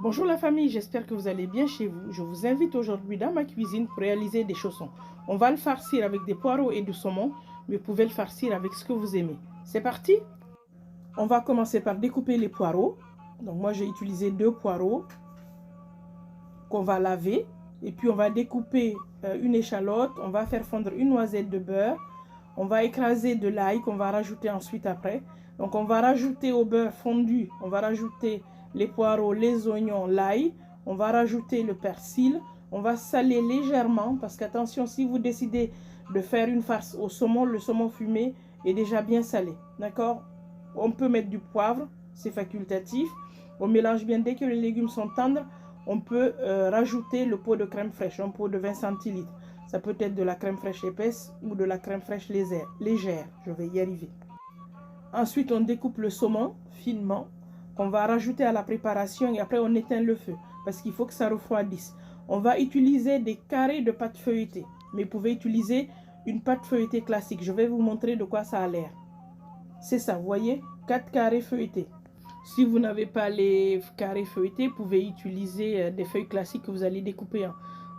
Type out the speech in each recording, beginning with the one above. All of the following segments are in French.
Bonjour la famille, j'espère que vous allez bien chez vous. Je vous invite aujourd'hui dans ma cuisine pour réaliser des chaussons. On va le farcir avec des poireaux et du saumon, mais vous pouvez le farcir avec ce que vous aimez. C'est parti! On va commencer par découper les poireaux. Donc moi j'ai utilisé 2 poireaux qu'on va laver. Et puis on va découper une échalote, on va faire fondre une noisette de beurre. On va écraser de l'ail qu'on va rajouter ensuite après. Donc on va rajouter au beurre fondu, on va rajouter les poireaux, les oignons, l'ail. On va rajouter le persil. On va saler légèrement parce qu'attention, si vous décidez de faire une farce au saumon, le saumon fumé est déjà bien salé. D'accord? On peut mettre du poivre, c'est facultatif. On mélange bien. Dès que les légumes sont tendres, on peut rajouter le pot de crème fraîche, un pot de 20 centilitres. Ça peut être de la crème fraîche épaisse ou de la crème fraîche légère. Je vais y arriver. Ensuite, on découpe le saumon finement qu'on va rajouter à la préparation et après on éteint le feu parce qu'il faut que ça refroidisse. On va utiliser des carrés de pâte feuilletée, mais vous pouvez utiliser une pâte feuilletée classique. Je vais vous montrer de quoi ça a l'air. C'est ça, vous voyez, 4 carrés feuilletés. Si vous n'avez pas les carrés feuilletés, vous pouvez utiliser des feuilles classiques que vous allez découper.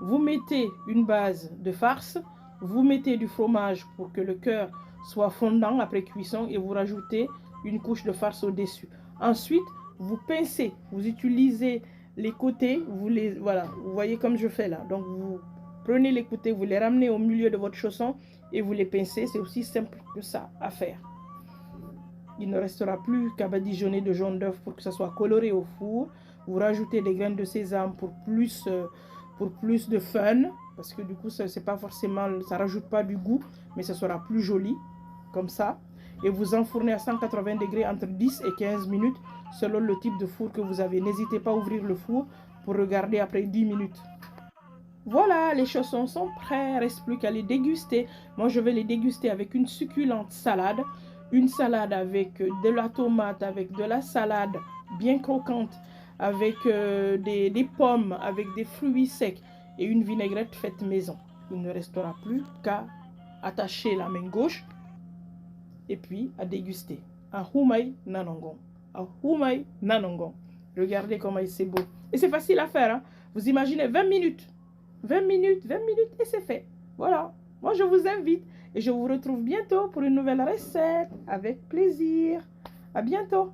Vous mettez une base de farce, vous mettez du fromage pour que le cœur soit fondant après cuisson et vous rajoutez une couche de farce au-dessus. Ensuite, vous pincez, vous utilisez les côtés, voilà, vous voyez comme je fais là. Donc vous prenez les côtés, vous les ramenez au milieu de votre chausson et vous les pincez. C'est aussi simple que ça à faire. Il ne restera plus qu'à badigeonner de jaune d'œuf pour que ça soit coloré au four. Vous rajoutez des graines de sésame pour plus de fun. Parce que du coup, ça c'est pas forcément, ça rajoute pas du goût, mais ça sera plus joli. Comme ça. Et vous enfournez à 180 degrés entre 10 et 15 minutes selon le type de four que vous avez. N'hésitez pas à ouvrir le four pour regarder après 10 minutes. Voilà, les chaussons sont prêts. Il ne reste plus qu'à les déguster. Moi, je vais les déguster avec une succulente salade. Une salade avec de la tomate, avec de la salade bien croquante, avec des pommes, avec des fruits secs et une vinaigrette faite maison. Il ne restera plus qu'à attacher la main gauche et puis à déguster. Ahumai nanongon. Ahumai nanongon. Regardez comment c'est beau. Et c'est facile à faire. Hein? Vous imaginez 20 minutes. 20 minutes, 20 minutes et c'est fait. Voilà. Moi, je vous invite et je vous retrouve bientôt pour une nouvelle recette. Avec plaisir. À bientôt.